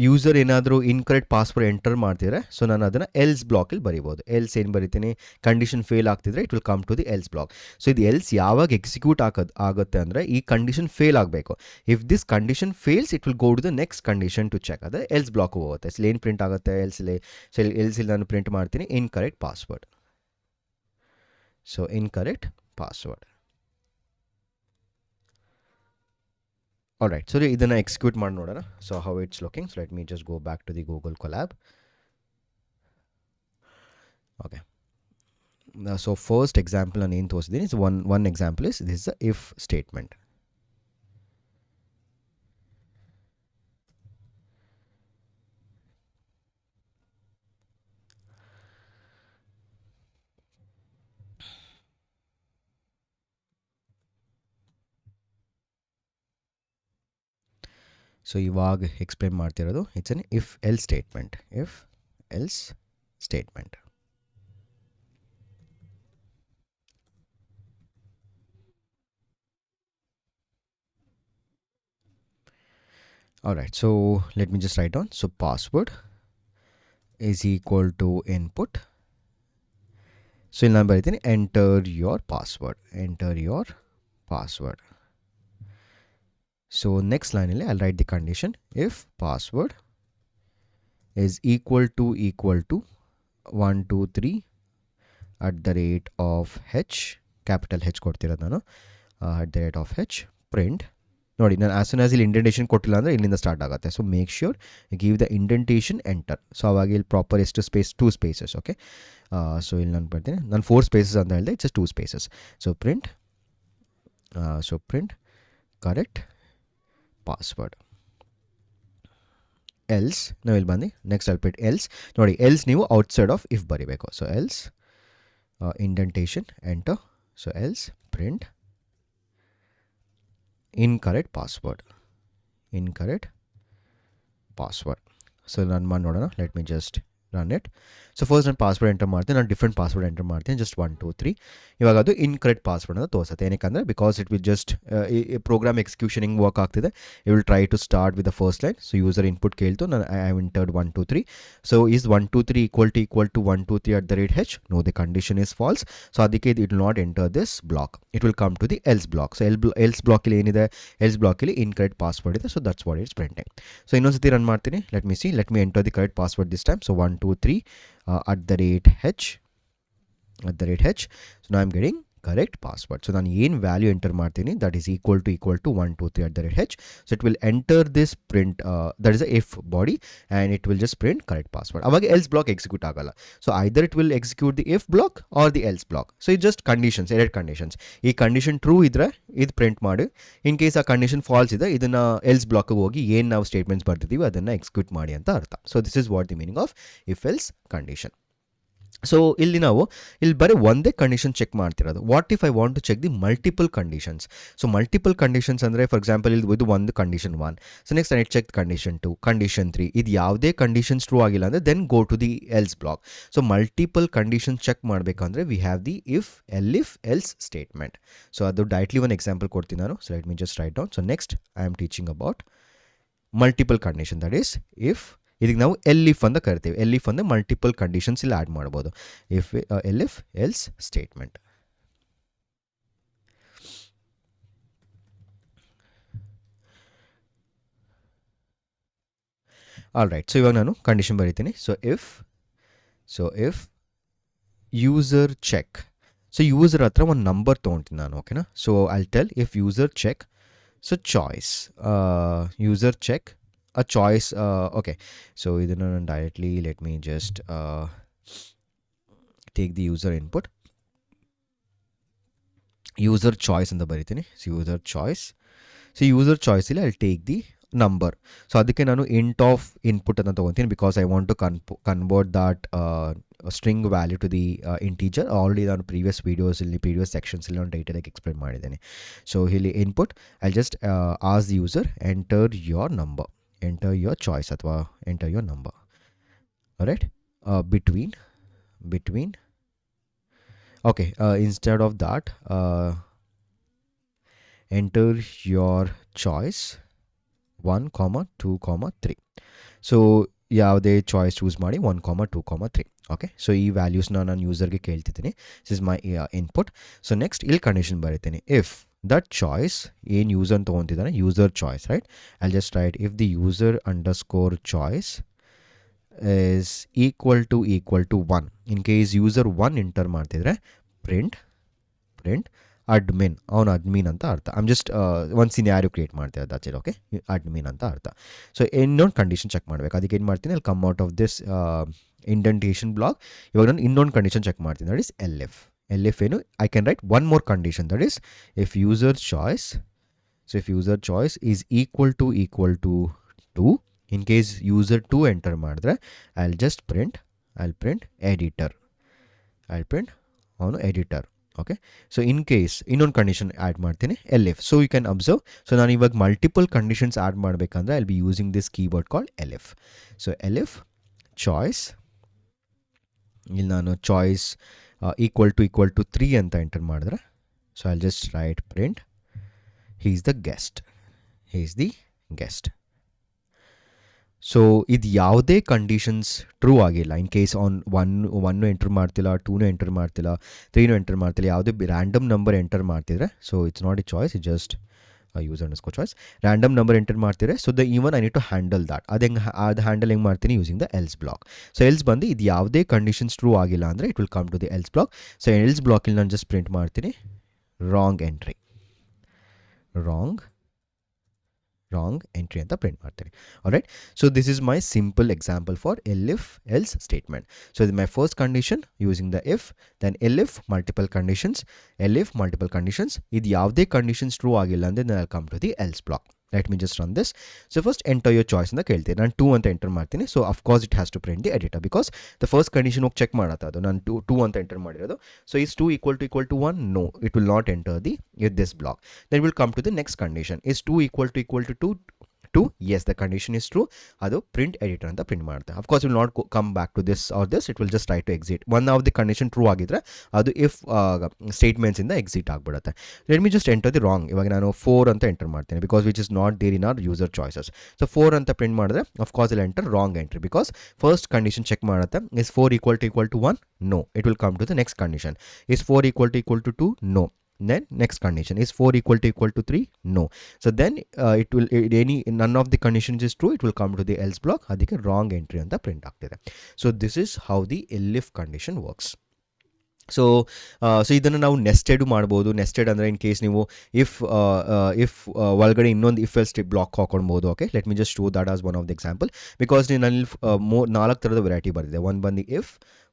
user ಏನಾದರೂ incorrect password enter ಮಾಡ್ತಿದ್ರೆ so ನಾನು ಅದನ್ನು else ಬ್ಲಾಕಲ್ಲಿ ಬರಿಬೋದು. ಎಲ್ಸ್ ಏನು ಬರಿತೀನಿ, ಕಂಡೀಷನ್ ಫೇಲ್ ಆಗ್ತಿದ್ರೆ it will come to the else block. So ಇದು ಎಲ್ಸ್ ಯಾವಾಗ ಎಕ್ಸಿಕ್ಯೂಟ್ ಆಗುತ್ತೆ ಅಂದರೆ ಈ ಕಂಡೀಷನ್ ಫೇಲ್ ಆಗಬೇಕು. If this condition fails it will go to the next condition to check, ಅದೇ ಎಲ್ಸ್ ಬ್ಲಾಕ್ ಹೋಗುತ್ತೆ. ಸೊ ಏನು ಪ್ರಿಂಟ್ ಆಗುತ್ತೆ ಎಲ್ಸಲ್ಲಿ, ಸೊ ಎಲ್ಸಲ್ಲಿ ನಾನು ಪ್ರಿಂಟ್ ಮಾಡ್ತೀನಿ incorrect password. So incorrect password. Alright, so ಇದನ್ನು ಎಕ್ಸಿಕ್ಯೂಟ್ ಮಾಡಿ ನೋಡೋಣ. So how it's looking. So let me just go back to the Google collab. Okay, so first example ನಾನು ಏನು ತೋರಿಸಿದ್ದೀನಿ, so one example is this the if statement. So ಇವಾಗ explain ಮಾಡ್ತಿರೋದು it's an if L statement. If else statement. Alright, so let me just write down. So password is equal to input. So ಇಲ್ಲಿ ನಾನು ಬರೀತೀನಿ enter your password. Enter your password. So next line ಅಲ್ಲಿ I'll write the condition. If password is equal to 123 at the rate of h, capital H ಕೊಡ್ತಿರೋದು ನಾನು, at the rate of h, print. ನೋಡಿ, ನಾನು as soon as ಇಲ್ಲಿ indentation ಕೊಟ್ಟಿಲ್ಲ ಅಂದರೆ ಇಲ್ಲಿಂದ start ಆಗುತ್ತೆ. So make sure give the indentation enter. So ಅವಾಗ ಇಲ್ಲಿ ಪ್ರಾಪರ್ ಎಷ್ಟು ಸ್ಪೇಸ್, 2 ಸ್ಪೇಸಸ್. ಓಕೆ, ಸೊ ಇಲ್ಲಿ ನಾನು ಬರ್ತೀನಿ, ನಾನು 4 ಸ್ಪೇಸಸ್ ಅಂತ ಹೇಳಿದೆ, it's 2 spaces. So print correct password. Else ನಾವು ಇಲ್ಲಿ ಬಂದು ನೆಕ್ಸ್ಟ್ ಅಲ್ಪಿಟ್ ಎಲ್ಸ್. ನೋಡಿ, ಎಲ್ಸ್ ನೀವು ಔಟ್ಸೈಡ್ ಆಫ್ ಇಫ್ ಬರಿಬೇಕು. So else indentation enter. So else print incorrect password. So ನಾನು ಮಾಡಿ ನೋಡೋಣ. Let me just run it. So first ನಾನು ಪಾಸ್ವರ್ಡ್ ಎಂಟರ್ ಮಾಡ್ತೀನಿ, ನಾನು ಡಿಫ್ರೆಂಟ್ ಪಾಸ್ವರ್ಡ್ ಎಂಟರ್ ಮಾಡ್ತೀನಿ, ಜಸ್ಟ್ 1 2 3. ಇವಾಗ ಅದು ಇನ್ಕರೆಕ್ಟ್ ಪಾಸ್ವರ್ಡ್ ಅಂತ ತೋರಿಸುತ್ತೆ. ಏನಕ್ಕೆ because it will just program execution ಹಿಂಗೆ ವರ್ಕ್ ಆಗ್ತಿದೆ. It will try to start with the first line. So user input ಕೇಳ್ತು, ನಾನು I have entered 1 2 3. So is 1 2 3 equal to 1 2 3 at the rate h? No, the condition is false. So ಅದಕ್ಕೆ it will not enter this block. It will come to the else block. So else block ಇಲ್ಲಿ ಏನಿದೆ, else block ಇಲ್ಲಿ incorrect password ಇದೆ. So that's what it's printing. So ಇನ್ನೊಂದ್ಸತಿ run ಮಾಡ್ತೀನಿ. Let me enter the correct password this time. So 1 2 3 at the rate h. So now I'm getting correct password. So ನಾನು ಏನು value enter ಮಾಡ್ತೀನಿ, that is equal to 1 2 3 at the rate h. So it will enter this print, that is a if body, and it will just print correct password. ಅವಾಗ else block execute ಆಗಲ್ಲ. So either it will execute the if block or the else block. So it's just conditions, ಎರಡು conditions. ಈ condition true ಇದ್ರೆ ಇದು print ಮಾಡಿ, in case ಆ condition falls ಇದೆ ಇದನ್ನ ಎಲ್ಸ್ ಬ್ಲಾಕ್ಗೆ ಹೋಗಿ ಏನು ನಾವು ಸ್ಟೇಟ್ಮೆಂಟ್ಸ್ ಬರ್ತಿದ್ದೀವಿ ಅದನ್ನು ಎಕ್ಸಿಕ್ಯೂಟ್ ಮಾಡಿ ಅಂತ ಅರ್ಥ. So this is what the meaning of if else condition. So ಇಲ್ಲಿ ನಾವು ಇಲ್ಲಿ ಬರೀ ಒಂದೇ ಕಂಡೀಷನ್ ಚೆಕ್ ಮಾಡ್ತಿರೋದು. What if I want to check the multiple conditions? So multiple conditions ಅಂದರೆ ಫಾರ್ ಎಕ್ಸಾಂಪಲ್ ಇದು ಒಂದು condition 1. So next I check condition 2, condition 3. ಇದು ಯಾವುದೇ ಕಂಡೀಷನ್ಸ್ ಟ್ರೂ ಆಗಿಲ್ಲ ಅಂದರೆ then go to the else block. So multiple condition check ಮಾಡಬೇಕಂದ್ರೆ we have the if else statement. So ಅದು directly ಒಂದು ಎಕ್ಸಾಂಪಲ್ ಕೊಡ್ತೀನಿ ನಾನು. So let me just write down. So next I am teaching about multiple condition, that is if. ಇದಕ್ಕೆ ನಾವು elif ಅಂತ ಕರಿತೀವಿ. Elif ಅಂದರೆ ಮಲ್ಟಿಪಲ್ ಕಂಡೀಷನ್ಸ್ ಇಲ್ಲಿ ಆ್ಯಡ್ ಮಾಡ್ಬೋದು. If elif else statement. Alright, so ಇವಾಗ ನಾನು ಕಂಡೀಷನ್ ಬರೀತೀನಿ. So if user check. So user ಹತ್ರ ಒಂದು ನಂಬರ್ ತೊಗೊಳ್ತೀನಿ ನಾನು. ಓಕೆನಾ? So I'll tell if user check. So choice, user check a choice. Okay, so ಇದನ್ನು ನಾನು directly let me just take the user input. User choice ಅಂತ ಬರೀತೀನಿ. So user choice. So user ಚಾಯ್ಸಲ್ಲಿ I take the number. So ಅದಕ್ಕೆ ನಾನು int of input ಅಂತ ತೊಗೊತೀನಿ because I want to convert that string value to the integer. Already ನಾನು previous ಸೆಕ್ಷನ್ಸಲ್ಲಿ ನಾನು ಡೀಟೇಲಾಗಿ ಎಕ್ಸ್ಪ್ಲೇನ್ ಮಾಡಿದ್ದೇನೆ. ಸೊ ಇಲ್ಲಿ input I just as the user enter your number, enter your choice ಅಥವಾ enter your number. Alright, between okay, instead of that enter your choice 1 2 3. So ಯಾವುದೇ choice choose ಮಾಡಿ 1, 2, 3. Okay, so ಈ ವ್ಯಾಲ್ಯೂಸ್ನ ನಾನು ಯೂಸರ್ಗೆ ಕೇಳ್ತಿದ್ದೀನಿ. This is my input. So next ಇಲ್ಲಿ condition ಬರೀತೀನಿ, ಇಫ್ ದಟ್ ಚಾಯ್ಸ್ ಏನು ಯೂಸರ್ ತೊಗೊತಿದ್ದಾನೆ, user choice, right. I just write if the user underscore choice is equal to 1. In case user 1 enter ಮಾಡ್ತಿದ್ರೆ ಪ್ರಿಂಟ್ ಅಡ್ಮಿನ್, ಅವನು admin ಅಂತ ಅರ್ಥ. I'm just ಒಂದು scenario create ಮಾಡ್ತಿದ್ದೆ, ದಟ್ಸ್ ಇಟ್. ಓಕೆ, ಅಡ್ಮಿನ್ ಅಂತ ಅರ್ಥ. ಸೊ ಇನ್ನೊಂದು ಕಂಡೀಷನ್ ಚೆಕ್ ಮಾಡಬೇಕು. ಅದಕ್ಕೆ ಏನು ಮಾಡ್ತೀನಿ, ಅಲ್ಲಿ come out of this indentation block. ಇವಾಗ ನಾನು ಇನ್ನೊಂದು ಕಂಡೀಷನ್ ಚೆಕ್ ಮಾಡ್ತೀನಿ, ದಟ್ ಇಸ್ ಎಲ್ ಎಫ್ ಏನು, I can write one more condition, that is if user choice, so if user choice is equal to 2. In case user 2 enter ಮಾಡಿದ್ರೆ I'll just print editor, ಅವನು editor. Okay, so in case ಇನ್ನೊಂದು condition add ಮಾಡ್ತೀನಿ, elif. So you can observe, so ನಾನು ಇವಾಗ multiple conditions add ಮಾಡಬೇಕಂದ್ರೆ I'll be using this keyword called L F. So L F choice, ಇಲ್ಲಿ ನಾನು choice equal to 3 ಅಂತ enter ಮಾಡಿದ್ರೆ, so I'll just right print he is the guest. So ಇದು ಯಾವುದೇ conditions true ಆಗಿಲ್ಲ. In case one enter ಮಾಡ್ತಿಲ್ಲ, 2 enter ಮಾಡ್ತಿಲ್ಲ, 3 enter ಮಾಡ್ತಿಲ್ಲ, ಯಾವುದೇ ರ್ಯಾಂಡಮ್ ನಂಬರ್ ಎಂಟರ್ ಮಾಡ್ತಿದ್ರೆ, so it's not a choice, it just use underscore choice. Random number enter ಮಾಡ್ತಿದ್ರೆ, so even I need to handle that. ಅದು handle ಹೆಂಗೆ ಮಾಡ್ತೀನಿ, using the else block. So else ಬಂದು ಇದು ಯಾವುದೇ ಕಂಡೀಷನ್ಸ್ ಟ್ರೂ ಆಗಿಲ್ಲ ಅಂದರೆ it will come to the else block. So else ಬ್ಲಾಕಲ್ಲಿ ನಾನು ಜಸ್ಟ್ ಪ್ರಿಂಟ್ ಮಾಡ್ತೀನಿ ರಾಂಗ್ ಎಂಟ್ರಿ ಅಂತ ಪ್ರಿಂಟ್ ಮಾಡ್ತೀನಿ. Alright, so this is my simple example for elif else statement. So ಇದು my first condition using the if, then elif multiple conditions, ಇದು ಯಾವುದೇ conditions true ಆಗಿಲ್ಲ ಅಂದರೆ ನಾನು come to the else block. Let me just run this. So first enter your choice ಅಂತ ಕೇಳ್ತೀನಿ, ನಾನು 2 ಅಂತ ಎಂಟರ್ ಮಾಡ್ತೀನಿ. So of course it has to print the editor, because the first condition ಹೋಗಿ ಚೆಕ್ ಮಾಡತ್ತೆ ಅದು ನಾನು 2 ಅಂತ ಎಂಟರ್ ಮಾಡಿರೋದು. So is 2 equal to 1? No, it will not enter this block. Then will come to the next condition, is 2 equal to 2? Yes, the condition is true. ಅದು print editor ಅಂತ print ಮಾಡುತ್ತೆ. Of course will not come back to this or this, it will just try to exit. One of the condition true ಆಗಿದ್ರೆ ಅದು if ಸ್ಟೇಟ್ಮೆಂಟ್ಸಿಂದ exit ಆಗಿಬಿಡುತ್ತೆ. Let me just enter the wrong. ಇವಾಗ ನಾನು 4 ಅಂತ enter ಮಾಡ್ತೇನೆ, because which is not there in our user choices. So 4 ಅಂತ print ಮಾಡಿದ್ರೆ ಅಫ್ಕೋರ್ಸ್ ಇಲ್ಲಿ enter wrong entry, because first condition check ಮಾಡುತ್ತೆ, is 4 equal to 1? No, it will come to the next condition, is 4 equal to 2? No. Then next condition, is 4 equal to 3? No. So then it will none of the conditions is true, it will come to the else block. ಅದಕ್ಕೆ wrong entry ಅಂತ print ಆಗ್ತಿದೆ. So this is how the elif condition works. So ಇದನ್ನು ನಾವು nested ಮಾಡ್ಬೋದು. Nested ಅಂದರೆ in case ನೀವು if ಒಳಗಡೆ ಇನ್ನೊಂದು ಇಫ್ ಎಲ್ಸ್ ಬ್ಲಾಕ್ ಹಾಕೊಳ್ಬೋದು. Okay, let me just show that as one of the example, because ನನ್ನಲ್ಲಿ 4 ಥರದ ವೆರೈಟಿ ಬಂದಿದೆ. ಒಂದು ಬಂದು if,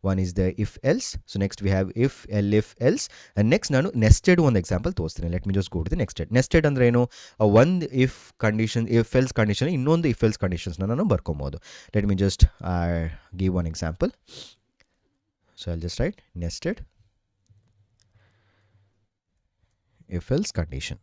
one is the if else. So next we have if, elif, else, and next ನಾನು nested ಒಂದು example ತೋರಿಸ್ತೀನಿ. Let me just go to the nested ಅಂದರೆ ಏನು, ಒಂದು if condition, if else condition, ಇನ್ನೊಂದು ಇಫ್ ಎಲ್ಸ್ ಕಂಡೀಷನ್ಸ್ನ ನಾನು ಬರ್ಕೊಬೋದು. Let me just give one example. So I'll just write nested if else condition.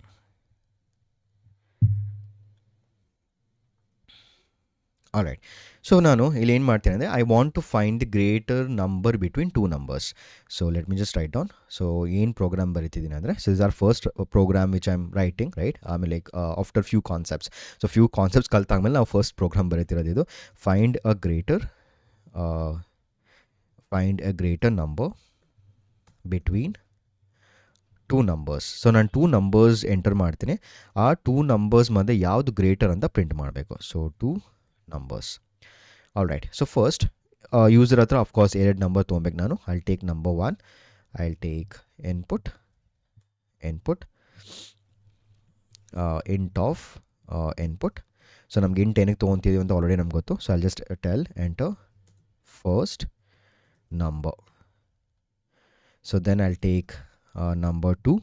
Alright, so ನಾನು ಇಲ್ಲಿ ಏನು ಮಾಡ್ತೀನಿ ಅಂದರೆ I want to find the greater number between 2 numbers. So let me just write down. So ಏನು program ಬರೀತಿದ್ದೀನಿ ಅಂದರೆ, so is our first program which I am writing, right. ಆಮೇಲೆ like after few concepts, so few concepts ಕಲ್ತಾದ್ಮೇಲೆ ನಾವು first program ಬರೀತಿರೋದು ಇದು. Find a greater number between 2 numbers. So ನಾನು 2 numbers enter ಮಾಡ್ತೀನಿ, ಆ 2 ನಂಬರ್ಸ್ ಮಧ್ಯೆ ಯಾವುದು ಗ್ರೇಟರ್ ಅಂತ ಪ್ರಿಂಟ್ ಮಾಡಬೇಕು. So 2 numbers. All right, so first user ಹತ್ರ ಅಫ್ಕೋರ್ಸ್ 2 ನಂಬರ್ ತೊಗೊಬೇಕು ನಾನು. I'll take number 1, I'll take input int of input. So ನಮ್ಗೆ ಇಂಟ್ ಏನಕ್ಕೆ ತೊಗೊತೀವಿ ಅಂತ ಆಲ್ರೆಡಿ ನಮ್ಗೆ ಗೊತ್ತು. So I'll just tell enter first number. So then I'll take number 2,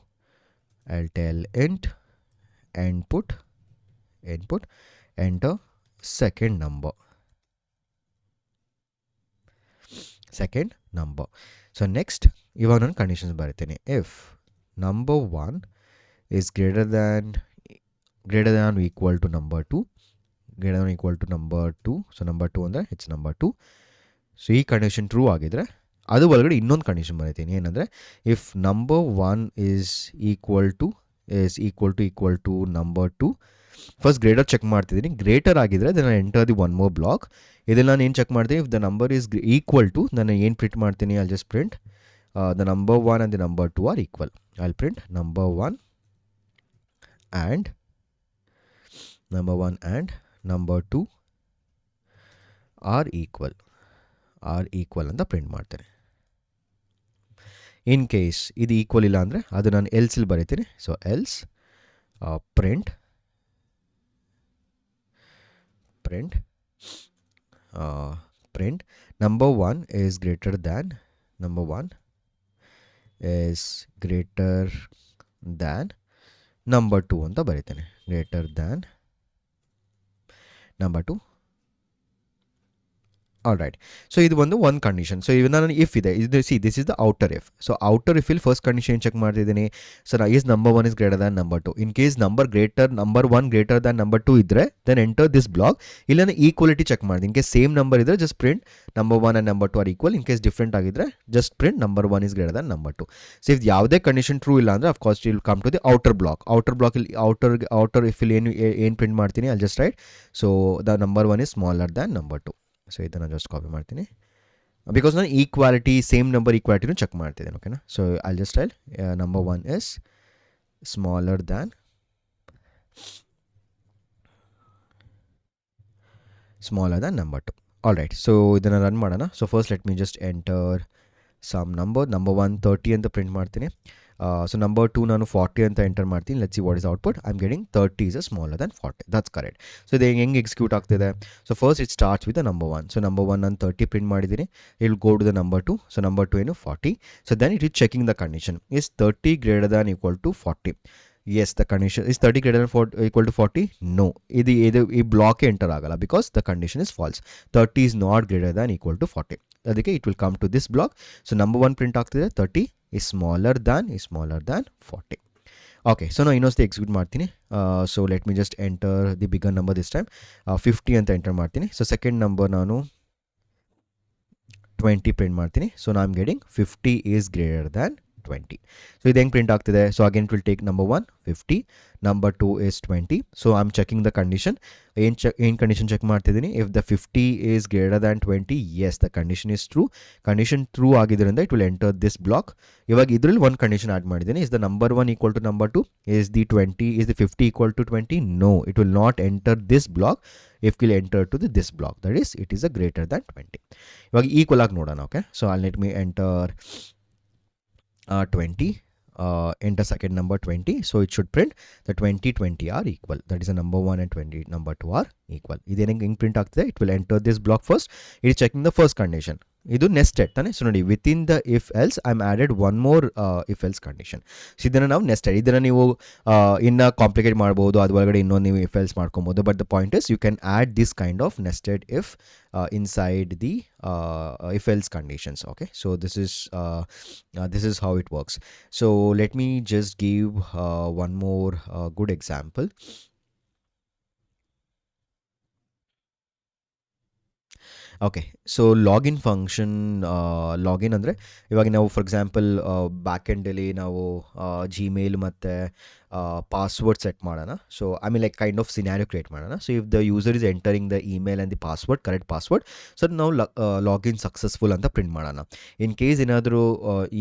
I'll tell int input enter second number. So next ಇವಾಗ ನಾನು conditions ಬರೀತೀನಿ. if number 1 is greater than or equal to number 2, so number 2 ಅಂದರೆ it's number 2. So ಈ condition true ಆಗಿದ್ರೆ ಅದು ಒಳಗಡೆ ಇನ್ನೊಂದು condition ಬರೀತೀನಿ, ಏನಂದರೆ if number 1 is equal to number 2, first greater check ಮಾಡ್ತಿದ್ದೀನಿ. ಗ್ರೇಟರ್ ಆಗಿದ್ರೆ then I enter the one more block. ಇದನ್ನು ನಾನು ಏನು ಚೆಕ್ ಮಾಡ್ತೀನಿ, if the number is equal to, ನಾನು ಏನು ಪ್ರಿಂಟ್ ಮಾಡ್ತೀನಿ, I just print the number 1 and the number 2 are equal. I'll print number 1 and number 2 are equal ಅಂತ print ಮಾಡ್ತೇನೆ. ಇನ್ case ಇದು ಈಕ್ವಲ್ ಇಲ್ಲ ಅಂದರೆ ಅದು ನಾನು ಎಲ್ಸಲ್ಲಿ ಬರೀತೀನಿ. So else print number 1 is greater than number 2 ಅಂತ ಬರೀತೇನೆ. Greater than number 2. All right. So ಇದು ಒಂದು ಕಂಡೀಷನ್. ಸೊ ಇವಾಗ ನಾನು ಇಫ್ ಇದೆ, ಇದು this is the outer if. So outer if ಇಲ್ಲಿ ಫಸ್ಟ್ ಕಂಡೀಷನ್ ಚೆಕ್ ಮಾಡ್ತಿದ್ದೀನಿ. So is number 1 is greater than number 2. In case number 1 greater than number 2 ಇದ್ದರೆ then enter this block. ಇಲ್ಲ ನಾನು equality check ಮಾಡಿದೆ. In case same number ಇದ್ದರೆ just print number 1 and number 2 are equal. In case different ಆಗಿದ್ದರೆ just print number 1 is greater than number 2. So ಇದು ಯಾವುದೇ condition true ಇಲ್ಲ ಅಂದರೆ of course will come to the outer block. ಇಲ್ಲಿ outer if ಇಲ್ಲಿ ಏನು print ಮಾಡ್ತೀನಿ, ಅಲ್ಲಿ just write so the number 1 is smaller than number 2. So ಇದನ್ನು ಜಸ್ಟ್ ಕಾಪಿ ಮಾಡ್ತೀನಿ, ಬಿಕಾಸ್ ನಾನು ಈಕ್ವಾಲಿಟಿ ಸೇಮ್ ನಂಬರ್ ಈಕ್ವಾಲಿಟಿನೂ ಚೆಕ್ ಮಾಡ್ತಿದ್ದೇನೆ. ಓಕೆನಾ. So I just tell number 1 is smaller than number 2. All right. So ಇದನ್ನು ರನ್ ಮಾಡೋಣ. So first let me just enter some number 1 30 ಅಂತ print ಮಾಡ್ತೀನಿ. ಸೊ ನಂಬರ್ 2 ನಾನು 40 ಅಂತ ಎಂಟರ್ ಮಾಡ್ತೀನಿ. Let's see what is output. I am getting 30 is smaller than 40. That's correct. So ಇದು ಹೆಂಗೆ execute ಆಗ್ತಿದೆ? So first it starts with the number 1. So number 1 ನಾನು 30 print ಮಾಡಿದ್ದೀನಿ. I'll go to the number 2. So number 2 ಏನು 40. So then it is checking the condition. Is 30 greater than equal to 40? Yes, the condition is 30 greater than equal to 40. No, ಈ block enter ಆಗಲ್ಲ, because the condition is false. 30 is not greater than equal to 40. ಅದಕ್ಕೆ it will come to this block. So number 1 print ಆಗ್ತಿದೆ, 30 is smaller than 40. Okay. So ನಾನು ಇನ್ನೊಂದು execute ಮಾಡ್ತೀನಿ. So let me just enter the bigger number this time. 50 ಅಂತ enter ಮಾಡ್ತೀನಿ. So second number ನಾನು 20 print ಮಾಡ್ತೀನಿ. So ನಾನು getting 50 is greater than 20. So ಇದು ಹೆಂಗೆ ಪ್ರಿಂಟ್ ಆಗ್ತಿದೆ? So again it will take number 1 50, number 2 is 20. So I am checking the condition. ಏನು condition check ಮಾಡ್ತಿದ್ದೀನಿ? If the 50 is greater than 20, yes the condition is true. Condition true ಆಗಿದ್ದರಿಂದ it will enter this block. ಇವಾಗ ಇದರಲ್ಲಿ ಒಂದು condition add ಮಾಡಿದ್ದೀನಿ. Is the number 1 equal to number 2? Is the 50 equal to 20? No, it will not enter this block. If will enter to this block, that is it is a greater than 20. ಇವಾಗ equal ಆಗಿ ನೋಡೋಣ. Okay. So I let me enter 20, enter second number 20. So it should print the 20 are equal. That is the number 1 and number 2 are equal. Idu ಹೆಂಗೆ print ಆಗ್ತಿದೆ? It will enter this block first. It is checking the first condition. ಇದು nested ತಾನೆ. So ನೋಡಿ, within the if else I am added one more if else condition. So ಇದನ್ನು ನಾವು nested, ಇದನ್ನು ನೀವು ಇನ್ನೂ ಕಾಂಪ್ಲಿಕೇಟ್ ಮಾಡ್ಬೋದು, ಅದು ಒಳಗಡೆ ಇನ್ನೊಂದು ನೀವು ಇಫ್ ಎಲ್ಸ್ ಮಾಡ್ಕೊಬೋದು. But the point is you can add this kind of nested if inside the if else conditions. Okay, so this is how it works. So let me just give one more good example. Okay. So login function, login ಅಂದರೆ ಇವಾಗ ನಾವು for example back ಎಂಡಲ್ಲಿ ನಾವು Gmail ಮತ್ತು password set ಮಾಡೋಣ. So I mean like kind of scenario create ಮಾಡೋಣ. So if the user is entering the email and the password, correct password, so ನಾವು login successful ಅಂತ print ಮಾಡೋಣ. In case ಏನಾದರೂ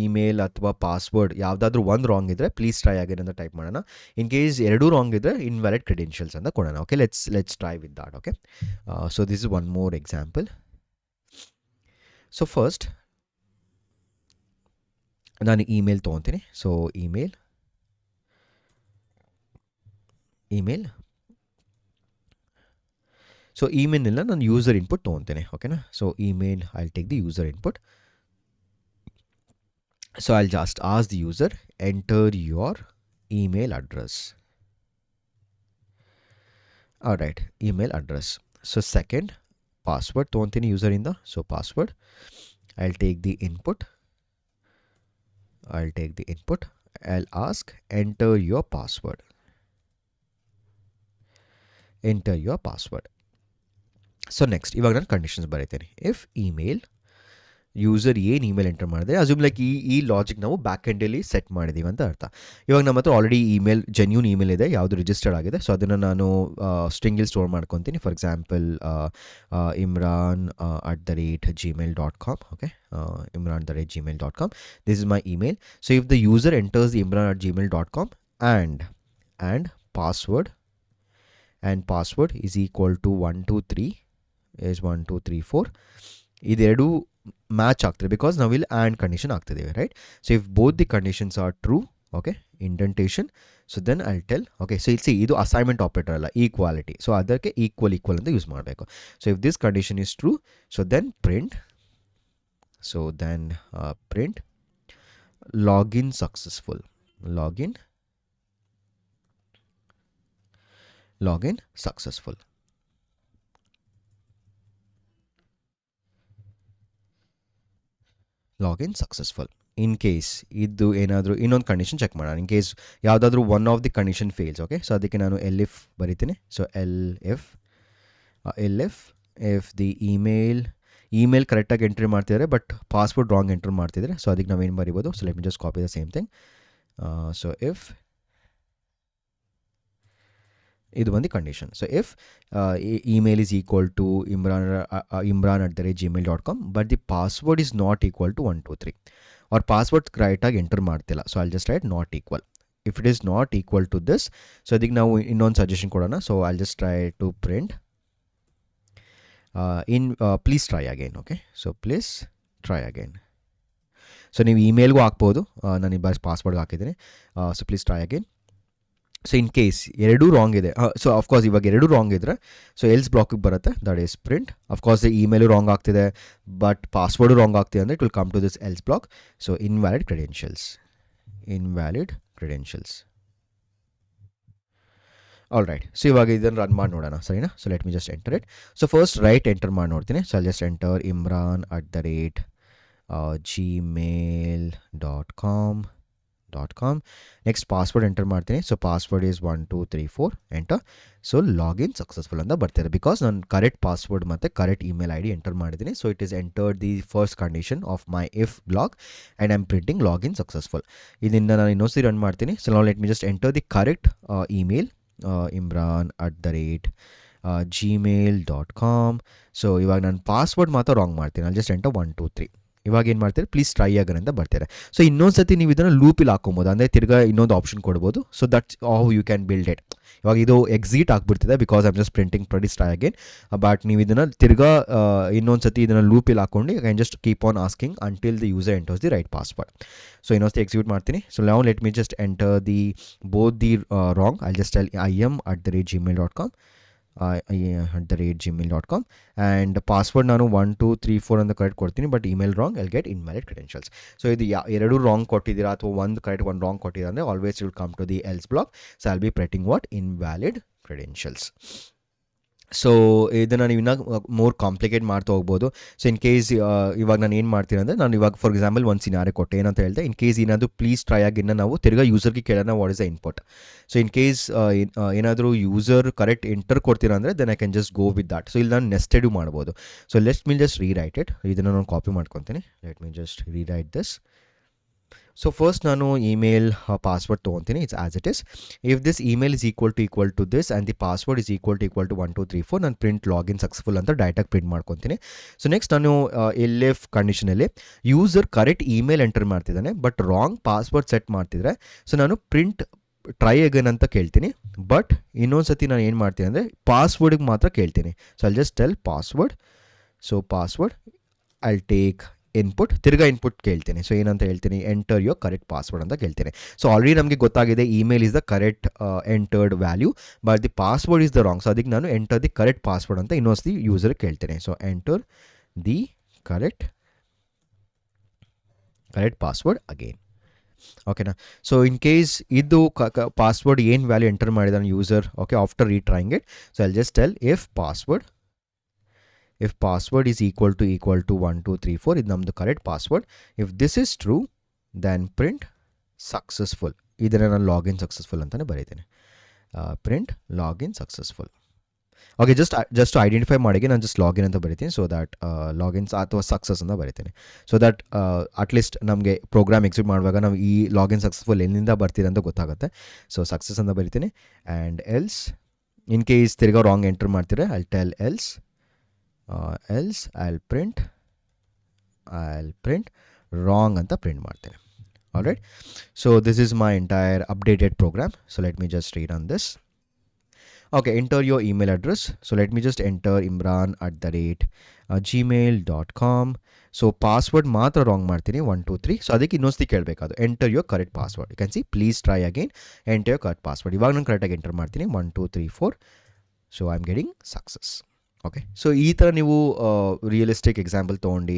email ಅಥವಾ password ಯಾವುದಾದ್ರೂ ಒಂದು wrong ಇದ್ದರೆ ಪ್ಲೀಸ್ ಟ್ರೈ ಅಗೇನ್ ಅಂತ ಟೈಪ್ ಮಾಡೋಣ. ಇನ್ ಕೇಸ್ ಎರಡೂ ರಾಂಗ್ ಇದ್ದರೆ ಇನ್ವ್ಯಾಲಿಡ್ ಕ್ರೆಡೆನ್ಷಿಯಲ್ಸ್ ಅಂತ ಕೊಡೋಣ. Okay, let's try with that. Okay. So this is one more example. So first ನಾನು ಇಮೇಲ್ ತೊಗೊತೀನಿ. ಸೊ ಇಮೇಲ್ ಸೊ ಇಮೇಲ್ನೆಲ್ಲ ನಾನು ಯೂಸರ್ ಇನ್ಪುಟ್ ತೊಗೊತೇನೆ. ಓಕೆನಾ. So email I take the user input. So I just ask the user enter your email address. Right, email address. So second password ತೊಗೊತೀನಿ ಯೂಸರಿಂದ. So password I'll take the input. I'll ask enter your password. So next, ಇವಾಗ ನಾನು conditions ಬರೀತೇನೆ. If email user ಏನು email enter ಮಾಡಿದ್ರೆ assume like ಈ logic ನಾವು back ಎಂಡಲ್ಲಿ set ಮಾಡಿದ್ದೀವಿ ಅಂತ ಅರ್ಥ. ಇವಾಗ ನಮ್ಮ ಹತ್ರ ಆಲ್ರೆಡಿ ಇಮೇಲ್ ಜೆನ್ಯೂನ್ ಇಮೇಲ್ ಇದೆ, ಯಾವುದು ರಿಜಿಸ್ಟರ್ಡ್ ಆಗಿದೆ. ಸೊ ಅದನ್ನು ನಾನು ಸ್ಟ್ರಿಂಗಲ್ಲಿ ಸ್ಟೋರ್ ಮಾಡ್ಕೊತೀನಿ. For example imran@gmail.com. Okay, imran@gmail.com. This is my email. So if the user enters the imran@gmail.com and password is equal to 123 is 1234, ಇದೆರಡು ಮ್ಯಾಚ್ ಆಗ್ತದೆ ಬಿಕಾಸ್ ನಾವಿಲ್ಲಿ and condition ಆಗ್ತಿದ್ದೇವೆ, right? So if both the conditions are true, okay, indentation, so then I tell, okay, so ಇಲ್ಲಿ ಇದು assignment operator ಅಲ್ಲ, equality. So ಅದಕ್ಕೆ equal ಅಂತ use ಮಾಡಬೇಕು. So if this condition is true, so then print login successful, login successful. Login successful. In case ಇದು ಏನಾದರೂ ಇನ್ನೊಂದು condition check ಮಾಡೋಣ. ಇನ್ ಕೇಸ್ ಯಾವುದಾದ್ರೂ one of the condition fails, okay, so ಅದಕ್ಕೆ ನಾನು ಎಲ್ ಬರಿತೀನಿ. So elif the email ಕರೆಕ್ಟಾಗಿ entry ಮಾಡ್ತಿದ್ದಾರೆ ಬಟ್ ಪಾಸ್ವರ್ಡ್ ರಾಂಗ್ ಎಂಟ್ರ್ ಮಾಡ್ತಿದ್ದಾರೆ. ಸೊ ಅದಕ್ಕೆ ನಾವೇನು ಬರಿಬೋದು? So let me just copy the same thing. So if ಇದು ಒಂದು condition. So if email is equal to imran@gmail.com but the password is not equal to 123 ಅವ್ರ password ಕರೆಕ್ಟಾಗಿ enter ಮಾಡ್ತಿಲ್ಲ. So I'll just write not equal. If it is not equal to this, so ಅದಕ್ಕೆ ನಾವು ಇನ್ನೊಂದು suggestion ಕೊಡೋಣ. So I'll just try to print please try again. Okay, so please try again. So ನೀವು ಇಮೇಲ್ಗೂ ಹಾಕ್ಬೋದು, ನಾನು ಈ ಪಾಸ್ವರ್ಡ್ಗೆ ಹಾಕಿದ್ದೀನಿ. So please try again. So in case ಎರಡೂ ರಾಂಗ್ ಇದೆ, ಸೊ ಅಫ್ಕೋರ್ಸ್ ಇವಾಗ ಎರಡೂ ರಾಂಗ್ ಇದ್ದರೆ ಸೊ ಎಲ್ಸ್ ಬ್ಲಾಕಿಗೆ ಬರುತ್ತೆ, that is print. Of course email wrong ಆಗ್ತಿದೆ ಬಟ್ ಪಾಸ್ವರ್ಡು ರಾಂಗ್ ಆಗ್ತಿದೆ ಅಂದರೆ it will come to this else block. So invalid credentials. All right. So ಇವಾಗ ಇದನ್ನು ರನ್ ಮಾಡಿ ನೋಡೋಣ, ಸರಿನಾ? So let me just enter it. So first right enter ಮಾಡಿ ನೋಡ್ತೀನಿ. So I'll just enter imran@gmail.com. Next password enter ಮಾಡ್ತೀನಿ. So password is 1234 enter. So login successful ಅಂತ ಬರ್ತಿದೆ ಬಿಕಾಸ್ ನಾನು ಕರೆಕ್ಟ್ ಪಾಸ್ವರ್ಡ್ ಮತ್ತು correct email I D enter ಮಾಡಿದ್ದೀನಿ. So it is entered the first condition of my if block and I am printing login successful. ಇದರಿಂದ ನಾನು ಇನ್ನೊಂದ್ಸರಿ run ಮಾಡ್ತೀನಿ. So ನಾವು let me just enter the correct email, imran@gmail.com. So ಇವಾಗ ನಾನು password ಮಾತ್ರ wrong ಮಾಡ್ತೀನಿ. ಅಲ್ಲಿ ಜಸ್ಟ್ ಎಂಟರ್ 123. ಇವಾಗ ಏನು ಮಾಡ್ತಾರೆ? ಪ್ಲೀಸ್ ಟ್ರೈ ಅಗೇನ್ ಅಂತ ಬರ್ತಾರೆ. ಸೊ ಇನ್ನೊಂದು ಸತಿ ನೀವು ಇದನ್ನು ಲೂಪಿಲ್ ಹಾಕೊಬೋದು, ಅಂದರೆ ತಿರ್ಗಾ ಇನ್ನೊಂದು ಆಪ್ಷನ್ ಕೊಡ್ಬೋದು. So that's how you can build it. ಇವಾಗ ಇದು ಎಕ್ಸಿಟ್ ಆಗಿಬಿಡ್ತಿದೆ because I'm just printing please try again. But ನೀವು ಇದನ್ನು ತಿರ್ಗಾ ಇನ್ನೊಂದು ಸತಿ ಇದನ್ನು ಲೂಪಿಲ್ ಹಾಕೊಂಡು I can just keep on asking until the user enters the right password. So ಇನ್ನೊಂದು ಸತಿ ಎಕ್ಸಿಕ್ಯೂಟ್ ಮಾಡ್ತೀನಿ. ಸೊ ನಾವು let me just enter the both the wrong. I just tell im@gmail.com gmail.com and password ನಾನು 1234 ಅಂತ correct ಕೊಡ್ತೀನಿ but email wrong, I'll get invalid credentials. So ಇದು ಎರಡೂ wrong ಕೊಟ್ಟಿದ್ದೀರಾ ಅಥವಾ ಒಂದು ಕರೆಕ್ಟ್ ಒಂದು ರಾಂಗ್ ಕೊಟ್ಟಿದ್ದೀರಾ ಅಂದರೆ always will come to the else block. So I'll be printing what? Invalid credentials. So ಇದನ್ನು ನೀವು ಇನ್ನೂ ಮೋರ್ ಕಾಂಪ್ಲಿಕೇಟ್ ಮಾಡ್ತಾ ಹೋಗ್ಬೋದು. ಸೊ ಇನ್ ಕೇಸ್ ಇವಾಗ ನಾನು ಏನು ಮಾಡ್ತೀನಿ ಅಂದರೆ, ನಾನು ಇವಾಗ ಫಾರ್ ಎಕ್ಸಾಂಪಲ್ ಒಂದು ಸಿನಾರಿ ಕೊಟ್ಟೆ ಏನಂತ ಹೇಳಿದೆ. ಇನ್ ಕೇಸ್ ಏನಾದರೂ ಪ್ಲೀಸ್ ಟ್ರೈ ಆಗಿನ್ನ ನಾವು ತಿರ್ಗಾ ಯೂಸರ್ಗೆ ಕೇಳೋಣ what is the input. So in case ಏನಾದರೂ ಯೂಸರ್ ಕರೆಕ್ಟ್ ಎಂಟರ್ ಕೊಡ್ತೀರಾ ಅಂದರೆ then I can just go with that. So ಇಲ್ಲಿ ನಾನು ನೆಸ್ಟೆಡು ಮಾಡ್ಬೋದು. So let me just rewrite it. ಇದನ್ನು ನಾನು ಕಾಪಿ ಮಾಡ್ಕೊತೀನಿ. Let me just rewrite this. So first ನಾನು ಇಮೇಲ್ ಪಾಸ್ವರ್ಡ್ ತೊಗೊತೀನಿ. It's as it is. If this email is equal to this and the password is equal to 1234, ನಾನು print login successful ಅಂತ ಡೈರೆಕ್ಟಾಗಿ print ಮಾಡ್ಕೊತೀನಿ. So next ನಾನು LF ಕಂಡೀಷನಲ್ಲಿ user correct email enter ಮಾಡ್ತಿದ್ದಾನೆ but wrong password set ಮಾಡ್ತಿದ್ರೆ so ನಾನು print try again ಅಂತ ಕೇಳ್ತೀನಿ. ಬಟ್ ಇನ್ನೊಂದು ಸತಿ ನಾನು ಏನು ಮಾಡ್ತೀನಿ ಅಂದರೆ ಪಾಸ್ವರ್ಡಿಗೆ ಮಾತ್ರ ಕೇಳ್ತೀನಿ. So I'll just tell password. So password I'll take input, ತಿರ್ಗಾ ಇನ್ಪುಟ್ ಕೇಳ್ತೀನಿ. ಸೊ ಏನಂತ ಹೇಳ್ತೀನಿ? ಎಂಟರ್ ಯೋರ್ ಕರೆಕ್ಟ್ ಪಾಸ್ವರ್ಡ್ ಅಂತ ಕೇಳ್ತೀನಿ. ಸೊ ಆಲ್ರೆಡಿ ನಮಗೆ ಗೊತ್ತಾಗಿದೆ email is the correct entered value but the password is the wrong. So ಅದಕ್ಕೆ ನಾನು ಎಂಟರ್ ದಿ ಕರೆಕ್ಟ್ ಪಾಸ್ವರ್ಡ್ ಅಂತ ಇನ್ನೊಂದ್ಸತಿ ಯೂಸರ್ಗೆ ಕೇಳ್ತೀನಿ. So enter the correct password again. ಓಕೆನಾ? ಸೊ ಇನ್ ಕೇಸ್ ಇದು ಪಾಸ್ವರ್ಡ್ ಏನು ವ್ಯಾಲ್ಯೂ ಎಂಟರ್ ಮಾಡಿದಾನೆ user, okay, after retrying it. So I'll just tell if password is equal to 1234, ಇದು ನಮ್ಮದು correct password. If this is true then print successful. ಇದನ್ನು ನಾನು login successful ಅಂತಲೇ ಬರೀತೀನಿ. Print login successful. Okay, just identify ಮಾಡಿಗೆ ನಾನು just login ಅಂತ ಬರಿತೀನಿ. ಸೊ ದ್ಯಾಟ್ ಲಾಗಿನ್ಸ್ ಅಥವಾ ಸಕ್ಸಸ್ ಅಂತ ಬರಿತೀನಿ. ಸೊ ದ್ಯಾಟ್ ಅಟ್ಲೀಸ್ಟ್ ನಮಗೆ ಪ್ರೋಗ್ರಾಮ್ ಎಕ್ಸಿಕ್ಯೂಟ್ ಮಾಡುವಾಗ ನಾವು ಈ ಲಾಗಿನ್ ಸಕ್ಸಸ್ಫುಲ್ ಎಲ್ಲಿಂದ ಬರ್ತೀರ ಅಂತ ಗೊತ್ತಾಗುತ್ತೆ. ಸೊ ಸಕ್ಸಸ್ ಅಂತ ಬರಿತೀನಿ. ಆ್ಯಂಡ್ ಎಲ್ಸ್ ಇನ್ ಕೇಸ್ ತಿರ್ಗಾ ರಾಂಗ್ ಎಂಟರ್ ಮಾಡ್ತೀರಾ, I tell else I'll print wrong ಅಂತ ಪ್ರಿಂಟ್ ಮಾಡ್ತೇನೆ. Alright, so this is my entire updated program. So let me just read on this. Okay, enter your email address. So let me just enter imran@gmail.com. So password ಮಾತ್ರ wrong ಮಾಡ್ತೀನಿ 1 2 3. So ಅದಕ್ಕೆ ಇನ್ನೊಂದ್ಸತಿ ಕೇಳಬೇಕಾದ್ರು enter your correct password. You can see please try again enter your correct password. ಇವಾಗ ನಾನು ಕರೆಕ್ಟಾಗಿ enter ಮಾಡ್ತೀನಿ 1 2 3 4. So I am getting success. Okay, so ಈ ಥರ ನೀವು ರಿಯಲಿಸ್ಟಿಕ್ ಎಕ್ಸಾಂಪಲ್ ತೊಗೊಂಡು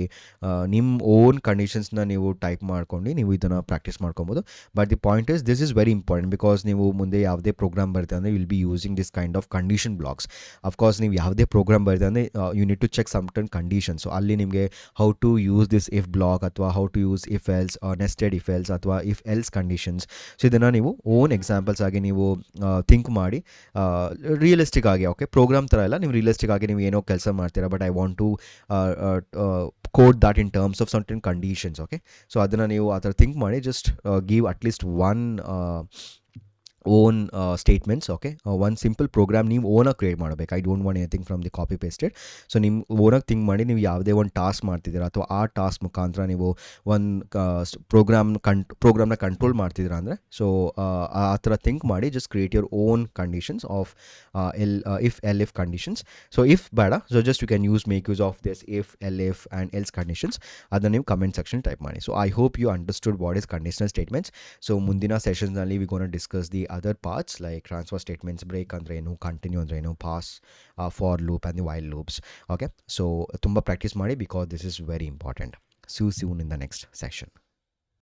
ನಿಮ್ಮ ಓನ್ ಕಂಡೀಷನ್ಸ್ನ ನೀವು ಟೈಪ್ ಮಾಡ್ಕೊಂಡು ನೀವು ಇದನ್ನು ಪ್ರಾಕ್ಟೀಸ್ ಮಾಡ್ಕೊಬೋದು. But the point is this is very important, because ನೀವು ಮುಂದೆ ಯಾವುದೇ ಪ್ರೋಗ್ರಾಮ್ ಬರುತ್ತೆ ಅಂದರೆ will be using this kind of condition blocks. Of course ನೀವು ಯಾವುದೇ ಪ್ರೋಗ್ರಾಮ್ ಬರುತ್ತೆ ಅಂದರೆ you need to check certain conditions. So ಅಲ್ಲಿ ನಿಮಗೆ how to use this if block ಅಥವಾ how to use if else nested if else ಅಥವಾ if else conditions. So ಇದನ್ನು ನೀವು ಓನ್ ಎಕ್ಸಾಂಪಲ್ಸ್ ಆಗಿ ನೀವು ಥಿಂಕ್ ಮಾಡಿ ರಿಯಲಿಸ್ಟಿಕ್ ಆಗಿ, ಓಕೆ ಪ್ರೋಗ್ರಾಮ್ ಥರ ಎಲ್ಲ ನೀವು ರಿಯಲಿಸ್ಟಿಕ್ ಆಗಿ ನೀವು ಏನೋ ಕೆಲಸ ಮಾಡ್ತೀರಾ, but I want to code that in terms of certain conditions. Okay, so ಅದನ್ನು ನೀವು ಆ ಥರ ಥಿಂಕ್ ಮಾಡಿ just give at least one own statements. Okay, ಒಂದು ಸಿಂಪಲ್ ಪ್ರೋಗ್ರಾಮ್ ನೀವು ಓನಾಗಿ ಕ್ರಿಯೇಟ್ ಮಾಡಬೇಕು. I don't want anything from the copy pasted. So ನಿಮ್ಮ ಓನಾಗಿ ಥಿಂಕ್ ಮಾಡಿ ನೀವು ಯಾವುದೇ ಒಂದು ಟಾಸ್ಕ್ ಮಾಡ್ತಿದ್ದೀರಾ ಅಥವಾ ಆ ಟಾಸ್ಕ್ ಮುಖಾಂತರ ನೀವು ಒಂದು ಪ್ರೋಗ್ರಾಮ್ನ ಕಂಟ್ರೋಲ್ ಮಾಡ್ತಿದ್ದೀರಾ ಅಂದರೆ, ಸೊ ಆ ಥರ ಥಿಂಕ್ ಮಾಡಿ just create your own conditions of if conditions. So if ಬೇಡ, so just you can make use of this if and else conditions. ಅದನ್ನು ನೀವು ಕಮೆಂಟ್ ಸೆಕ್ಷನ್ ಟೈಪ್ ಮಾಡಿ. So I hope you understood what is conditional statements. So ಮುಂದಿನ ಸೆಷನ್ಸ್ನಲ್ಲಿ we gonna discuss the other parts like transfer statements, break andrenu, continue andrenu, pass, for loop and the while loops. Okay, so tumba practice ಮಾಡಿ because this is very important. See you soon in the next session.